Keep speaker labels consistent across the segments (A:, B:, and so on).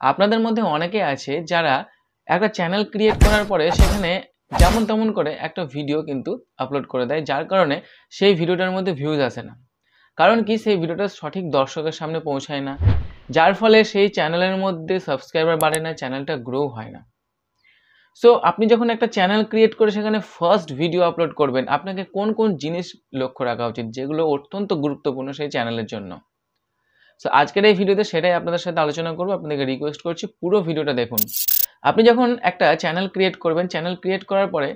A: আপনাদের মধ্যে অনেকে আছে যারা একটা চ্যানেল ক্রিয়েট করার পরে সেখানে যেমন তেমন করে একটা ভিডিও কিন্তু আপলোড করে দেয়, যার কারণে সেই ভিডিওটার মধ্যে ভিউজ আসে না। কারণ কি, সেই ভিডিওটা সঠিক দর্শকের সামনে পৌঁছায় না, যার ফলে সেই চ্যানেলের মধ্যে সাবস্ক্রাইবার বাড়ে না, চ্যানেলটা গ্রো হয় না। সো আপনি যখন একটা চ্যানেল ক্রিয়েট করে সেখানে ফার্স্ট ভিডিও আপলোড করবেন, আপনাকে কোন কোন জিনিস লক্ষ্য রাখা উচিত যেগুলো অত্যন্ত গুরুত্বপূর্ণ সেই চ্যানেলের জন্য। সো আজকের এই ভিডিওতে সেটাই আপনাদের সাথে আলোচনা করবো। আপনাদেরকে রিকোয়েস্ট করছি পুরো ভিডিওটা দেখুন। আপনি যখন একটা চ্যানেল ক্রিয়েট করবেন, চ্যানেল ক্রিয়েট করার পরে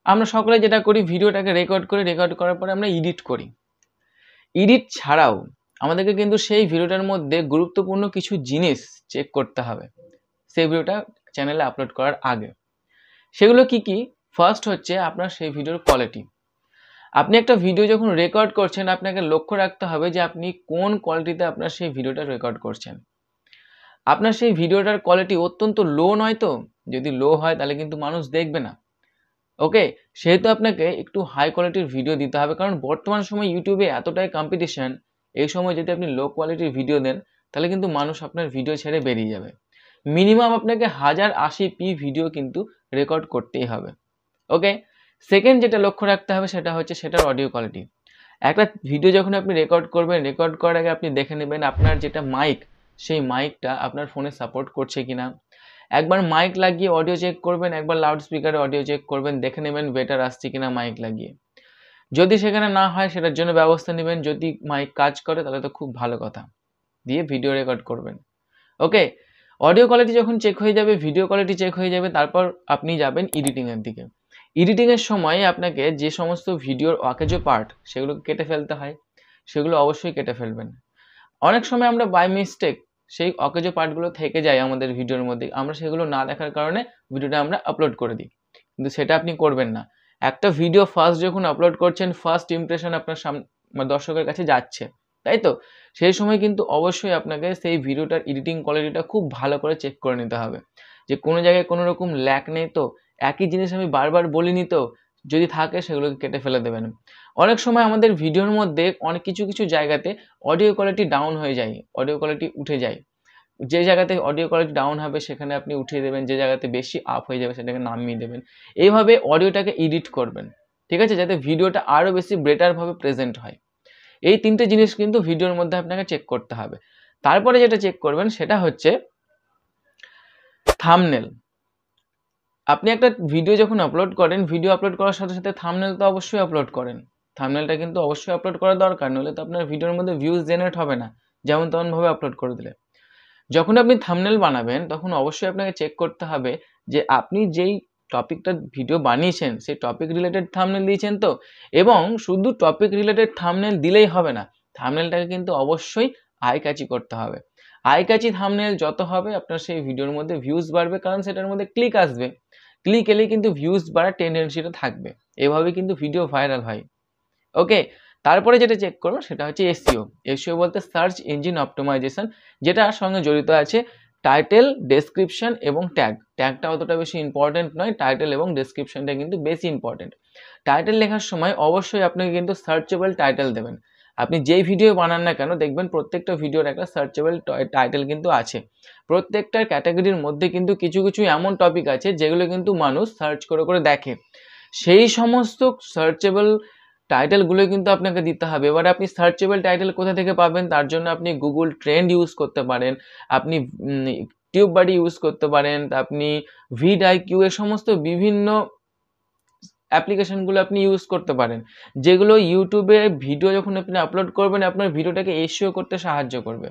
A: আমরা সকলে যেটা করি, ভিডিওটাকে রেকর্ড করার পরে আমরা এডিট করি। এডিট ছাড়াও আমাদেরকে কিন্তু সেই ভিডিওটার মধ্যে গুরুত্বপূর্ণ কিছু জিনিস চেক করতে হবে সেই ভিডিওটা চ্যানেলে আপলোড করার আগে। সেগুলো কি কি? ফার্স্ট হচ্ছে আপনার সেই ভিডিওর কোয়ালিটি। আপনি একটা ভিডিও যখন রেকর্ড করছেন, আপনাকে লক্ষ্য রাখতে হবে যে আপনি কোন কোয়ালিটিতে আপনার সেই ভিডিওটা রেকর্ড করছেন। আপনার সেই ভিডিওটার কোয়ালিটি অত্যন্ত লো নয় তো? যদি লো হয় তাহলে কিন্তু মানুষ দেখবে না। ওকে, সেহেতু আপনাকে একটু হাই কোয়ালিটির ভিডিও দিতে হবে, কারণ বর্তমান সময় ইউটিউবে এতটাই কম্পিটিশন। এই সময় যদি আপনি লো কোয়ালিটির ভিডিও দেন তাহলে কিন্তু মানুষ আপনার ভিডিও ছেড়ে বেরিয়ে যাবে। মিনিমাম আপনাকে 1080p ভিডিও কিন্তু রেকর্ড করতেই হবে। ওকে, সেকেন্ড যেটা লক্ষ্য রাখতে হবে সেটা হচ্ছে সেটার অডিও কোয়ালিটি। একটা ভিডিও যখন আপনি রেকর্ড করবেন, রেকর্ড করার আগে আপনি দেখে নেবেন আপনার যেটা মাইক, সেই মাইকটা আপনার ফোনে সাপোর্ট করছে কিনা। একবার মাইক লাগিয়ে অডিও চেক করবেন, একবার লাউড স্পিকারে অডিও চেক করবেন, দেখে নেবেন বেটার আসছে কিনা মাইক লাগিয়ে। যদি সেখানে না হয় সেটার জন্য ব্যবস্থা নেবেন। যদি মাইক কাজ করে তাহলে তো খুব ভালো কথা, দিয়ে ভিডিও রেকর্ড করবেন। ওকে, অডিও কোয়ালিটি যখন চেক হয়ে যাবে, ভিডিও কোয়ালিটি চেক হয়ে যাবে, তারপর আপনি যাবেন এডিটিংয়ের দিকে। এডিটিংয়ের সময় আপনাকে যে সমস্ত ভিডিওর অকেজো পার্ট সেগুলোকে কেটে ফেলতে হয়, সেগুলো অবশ্যই কেটে ফেলবেন। অনেক সময় আমরা বাই মিস্টেক সেই অকেজো পার্টগুলো থেকে যায় আমাদের ভিডিওর মধ্যে, আমরা সেগুলো না দেখার কারণে ভিডিওটা আমরা আপলোড করে দিই, কিন্তু সেটা আপনি করবেন না। একটা ভিডিও ফার্স্ট যখন আপলোড করছেন, ফার্স্ট ইমপ্রেশন আপনার দর্শকের কাছে যাচ্ছে, তাই তো? সেই সময় কিন্তু অবশ্যই আপনাকে সেই ভিডিওটার এডিটিং কোয়ালিটিটা খুব ভালো করে চেক করে নিতে হবে, যে কোনো জায়গায় কোনো রকম ল্যাক নেই তো, একই জিনিস আমি বারবার বলিনি তো, যদি থাকে সেগুলোকে কেটে ফেলে দেবেন। অনেক সময় আমাদের ভিডিওর মধ্যে অনেক কিছু জায়গাতে অডিও কোয়ালিটি ডাউন হয়ে যায়, অডিও কোয়ালিটি উঠে যায়। যে জায়গাতে অডিও কোয়ালিটি ডাউন হবে সেখানে আপনি উঠিয়ে দেবেন, যে জায়গাতে বেশি আপ হয়ে যাবে সেটাকে নামিয়ে দেবেন। এইভাবে অডিওটাকে এডিট করবেন, ঠিক আছে, যাতে ভিডিওটা আরও বেশি বেটারভাবে প্রেজেন্ট হয়। এই তিনটে জিনিস কিন্তু ভিডিওর মধ্যে আপনাকে চেক করতে হবে। তারপরে যেটা চেক করবেন সেটা হচ্ছে থাম্বনেল। আপনি একটা ভিডিও যখন আপলোড করেন, ভিডিও আপলোড করার সাথে সাথে থাম্বনেল তো অবশ্যই আপলোড করেন। থাম্বনেলটা কিন্তু অবশ্যই আপলোড করা দরকার, নইলে তো আপনার ভিডিওর মধ্যে ভিউজ জেনারেট হবে না যেমন তেমনভাবে আপলোড করে দিলে। যখন আপনি থাম্বনেল বানাবেন তখন অবশ্যই আপনাকে চেক করতে হবে যে আপনি যেই টপিকটা ভিডিও বানিয়েছেন সেই টপিক রিলেটেড থাম্বনেল দিয়েছেন তো। এবং শুধু টপিক রিলেটেড থাম্বনেল দিলেই হবে না, থাম্বনেলটাকে কিন্তু অবশ্যই আই ক্যাচি করতে হবে। আই ক্যাচি থাম্বনেল যত হবে আপনার সেই ভিডিওর মধ্যে ভিউজ বাড়বে, কারণ সেটার মধ্যে ক্লিক আসবে। ক্লিক এলেই কিন্তু ভিউজ বাড়ার টেন্ডেন্সিটা থাকবে, এভাবে কিন্তু ভিডিও ভাইরাল হয়। ওকে, তারপরে যেটা চেক করবো সেটা হচ্ছে এসইও। এসইও বলতে সার্চ ইঞ্জিন অপটিমাইজেশন, যেটার সঙ্গে জড়িত আছে টাইটেল, ডেসক্রিপশন এবং ট্যাগ। ট্যাগটা অতটা বেশি ইম্পর্টেন্ট নয়, টাইটেল এবং ডেসক্রিপশনটা কিন্তু বেশি ইম্পর্টেন্ট। টাইটেল লেখার সময় অবশ্যই আপনাকে কিন্তু সার্চেবল টাইটেল দেবেন। আপনি যেই ভিডিও বানান না কেন দেখবেন প্রত্যেকটা ভিডিওর একটা সার্চেবল টাইটেল কিন্তু আছে। প্রত্যেকটা ক্যাটাগরির মধ্যে কিন্তু কিছু এমন টপিক আছে যেগুলো কিন্তু মানুষ সার্চ করে দেখে, সেই সমস্ত সার্চেবল টাইটেলগুলো কিন্তু আপনাকে দিতে হবে। এবারে আপনি সার্চেবল টাইটেল কোথা থেকে পাবেন, তার জন্য আপনি গুগল ট্রেন্ড ইউজ করতে পারেন, আপনি টিউববাডি ইউজ করতে পারেন, আপনি ভিডআইকিউ, এ সমস্ত বিভিন্ন অ্যাপ্লিকেশনগুলো আপনি ইউজ করতে পারেন, যেগুলো ইউটিউবে ভিডিও যখন আপনি আপলোড করবেন আপনার ভিডিওটাকে এসইও করতে সাহায্য করবে।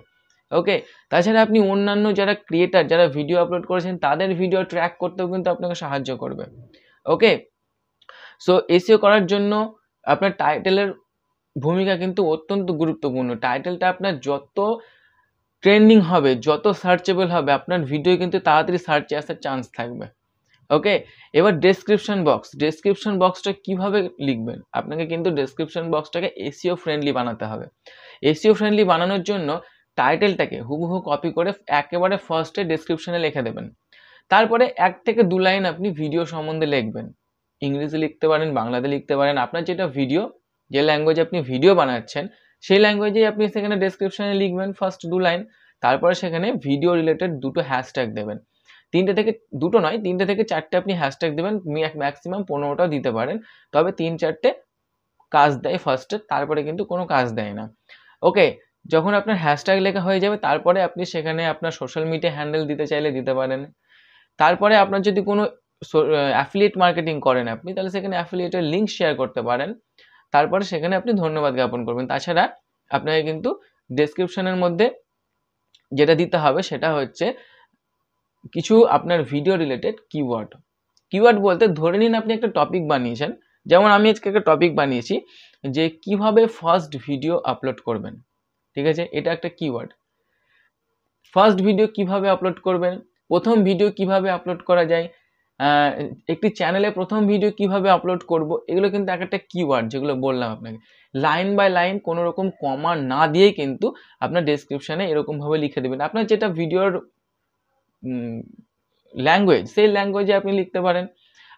A: ওকে, তাছাড়া আপনি অন্যান্য যারা ক্রিয়েটার, যারা ভিডিও আপলোড করেছেন তাদের ভিডিও ট্র্যাক করতেও কিন্তু আপনাকে সাহায্য করবে। ওকে, সো এসইও করার জন্য আপনার টাইটেলের ভূমিকা কিন্তু অত্যন্ত গুরুত্বপূর্ণ। টাইটেলটা আপনার যত ট্রেন্ডিং হবে, যত সার্চেবল হবে, আপনার ভিডিও কিন্তু তাড়াতাড়ি সার্চে আসার চান্স থাকবে। ওকে, এবার ডেসক্রিপশন বক্সটা কিভাবে লিখবেন, আপনাকে কিন্তু ডেসক্রিপশন বক্সটাকে এসইও ফ্রেন্ডলি বানাতে হবে। এসইও ফ্রেন্ডলি বানানোর জন্য টাইটেলটাকে হুবহু কপি করে একেবারে ফার্স্টে ডেসক্রিপশনে লিখে দেবেন। তারপরে 1 থেকে 2 লাইন আপনি ভিডিও সম্বন্ধে লিখবেন। ইংরেজি লিখতে পারেন, বাংলাতে লিখতে পারেন, আপনার যেটা ভিডিও, যে ল্যাঙ্গুয়েজে আপনি ভিডিও বানাচ্ছেন সেই ল্যাঙ্গুয়েজেই আপনি সেখানে ডেসক্রিপশনে লিখবেন ফার্স্ট 2 লাইন। তারপরে সেখানে ভিডিও রিলেটেড দুটো হ্যাশট্যাগ দেবেন। 3টে থেকে, দুটো নয় 3টে থেকে 4টে আপনি হ্যাশট্যাগ দেবেন, ম্যাক্সিমাম 15টাও দিতে পারেন, তবে 3-4টে কাজ দেয় ফার্স্টে, তারপরে কিন্তু কোনো কাজ দেয় না। ওকে, যখন আপনার হ্যাশট্যাগ লেখা হয়ে যাবে তারপরে আপনি সেখানে আপনার সোশ্যাল মিডিয়া হ্যান্ডেল দিতে চাইলে দিতে পারেন। তারপরে আপনার যদি কোনো অ্যাফিলিয়েট মার্কেটিং করেন আপনি, তাহলে সেখানে অ্যাফিলিয়েটের লিঙ্ক শেয়ার করতে পারেন, তারপরে সেখানে আপনি ধন্যবাদ জ্ঞাপন করবেন। তাছাড়া আপনাকে কিন্তু ডেসক্রিপশনের মধ্যে যেটা দিতে হবে সেটা হচ্ছে কিছু আপনার ভিডিও রিলেটেড কিওয়ার্ড। কিওয়ার্ড বলতে ধরে নিন আপনি একটা টপিক বানিয়েছেন, যেমন আমি আজকে একটা টপিক বানিয়েছি যে কিভাবে ফার্স্ট ভিডিও আপলোড করবেন, ঠিক আছে, এটা একটা কিওয়ার্ড। ফার্স্ট ভিডিও কিভাবে আপলোড করবেন, প্রথম ভিডিও কিভাবে আপলোড করা যায়, একটি চ্যানেলে প্রথম ভিডিও কিভাবে আপলোড করব, এগুলো কিন্তু একটা কিওয়ার্ড যেগুলো বললাম আপনাকে। লাইন বাই লাইন কোনো রকম কমা না দিয়ে কিন্তু আপনার ডেসক্রিপশানে এরকমভাবে লিখে দেবেন। আপনার যেটা ভিডিওর ল্যাঙ্গুয়েজ, সেই ল্যাঙ্গুয়েজে আপনি লিখতে পারেন।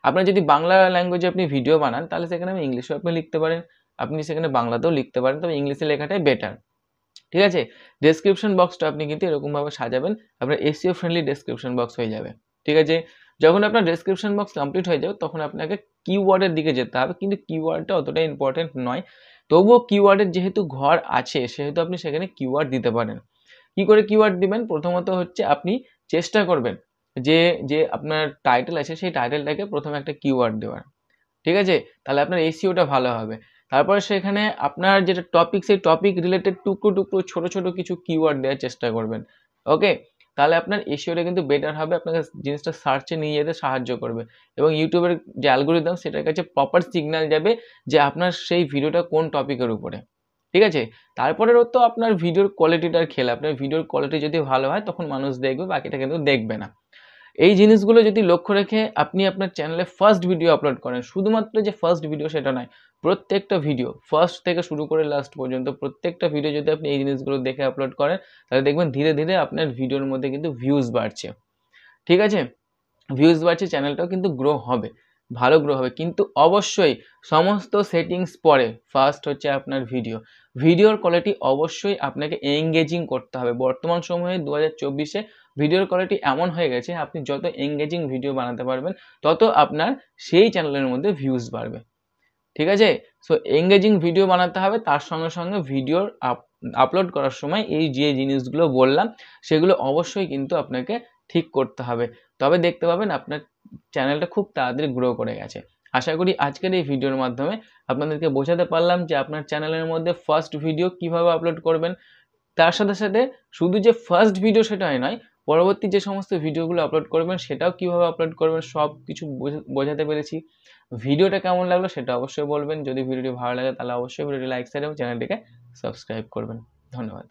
A: আপনার যদি বাংলা ল্যাঙ্গুয়েজে আপনি ভিডিও বানান তাহলে সেখানে আপনি ইংলিশেও আপনি লিখতে পারেন, আপনি সেখানে বাংলাতেও লিখতে পারেন, তবে ইংলিশে লেখাটাই বেটার, ঠিক আছে। ডেসক্রিপশন বক্সটা আপনি কিন্তু এরকমভাবে সাজাবেন, আপনার এসইও ফ্রেন্ডলি ডেসক্রিপশন বক্স হয়ে যাবে, ঠিক আছে। যখন আপনার ডেসক্রিপশন বক্স কমপ্লিট হয়ে যাবে তখন আপনাকে কিওয়ার্ডের দিকে যেতে হবে, কিন্তু কিওয়ার্ডটা অতটা ইম্পর্টেন্ট নয়, তবুও কিওয়ার্ডের যেহেতু ঘর আছে সেহেতু আপনি সেখানে কিওয়ার্ড দিতে পারেন। কি করে কিওয়ার্ড দিবেন, প্রথমত হচ্ছে আপনি চেষ্টা করবেন যে আপনার টাইটেল আছে সেই টাইটেলটাকে প্রথমে একটা কিওয়ার্ড দেওয়ার, ঠিক আছে, তাহলে আপনার এসইওটা ভালো হবে। তারপরে সেখানে আপনার যেটা টপিক, সেই টপিক রিলেটেড টুকরো টুকরো ছোট ছোট কিছু কিওয়ার্ড দেওয়ার চেষ্টা করবেন, ওকে, তাহলে আপনার এসইওটা কিন্তু বেটার হবে, আপনাকে জিনিসটা সার্চে নিয়ে যেতে সাহায্য করবে, এবং ইউটিউবের যে অ্যালগোরিদম সেটার কাছে প্রপার সিগন্যাল যাবে যে আপনার সেই ভিডিওটা কোন টপিকের উপরে, ঠিক আছে। তারপরেও তো আপনার ভিডিওর কোয়ালিটিটার খেলা, আপনার ভিডিওর কোয়ালিটি যদি ভালো হয় তখন মানুষ দেখবে, বাকিটা কিন্তু দেখবে না। এই জিনিসগুলো যদি লক্ষ্য রেখে আপনি আপনার চ্যানেলে ফার্স্ট ভিডিও আপলোড করেন, শুধুমাত্র যে ফার্স্ট ভিডিও সেটা নয়, প্রত্যেকটা ভিডিও ফার্স্ট থেকে শুরু করে লাস্ট পর্যন্ত প্রত্যেকটা ভিডিও যদি আপনি এই জিনিসগুলো দেখে আপলোড করেন তাহলে দেখবেন ধীরে ধীরে আপনার ভিডিওর মধ্যে কিন্তু ভিউজ বাড়ছে, ঠিক আছে, ভিউজ বাড়ছে, চ্যানেলটাও কিন্তু গ্রো হবে, ভালো গ্রো হবে। কিন্তু অবশ্যই সমস্ত সেটিংস পরে ফার্স্ট হচ্ছে আপনার ভিডিওর কোয়ালিটি অবশ্যই আপনাকে এঙ্গেজিং করতে হবে। বর্তমান সময়ে 2024-এ ভিডিওর কোয়ালিটি এমন হয়ে গেছে, আপনি যত এঙ্গেজিং ভিডিও বানাতে পারবেন তত আপনার সেই চ্যানেলের মধ্যে ভিউজ বাড়বে, ঠিক আছে। সো এঙ্গেজিং ভিডিও বানাতে হবে, তার সঙ্গে সঙ্গে ভিডিওর আপলোড করার সময় এই যে জিনিসগুলো বললাম সেগুলো অবশ্যই কিন্তু আপনাকে ঠিক করতে হবে, তবে দেখতে পাবেন আপনার চ্যানেলটা খুব তাড়াতাড়ি গ্রো করে গেছে। আশা করি আজকের এই ভিডিওর মাধ্যমে আপনাদেরকে বোঝাতে পারলাম যে আপনার চ্যানেলের মধ্যে ফার্স্ট ভিডিও কিভাবে আপলোড করবেন, তার সাথে সাথে শুধু যে ফার্স্ট ভিডিও সেটাই নয়, পরবর্তী যে সমস্ত ভিডিওগুলো আপলোড করবেন সেটাও কিভাবে আপলোড করবেন সব কিছু বোঝাতে পেরেছি। ভিডিওটা কেমন লাগলো সেটা অবশ্যই বলবেন, যদি ভিডিওটি ভালো লাগে তাহলে অবশ্যই ভিডিওটি লাইক শেয়ার এবং চ্যানেলটিকে সাবস্ক্রাইব করবেন। ধন্যবাদ।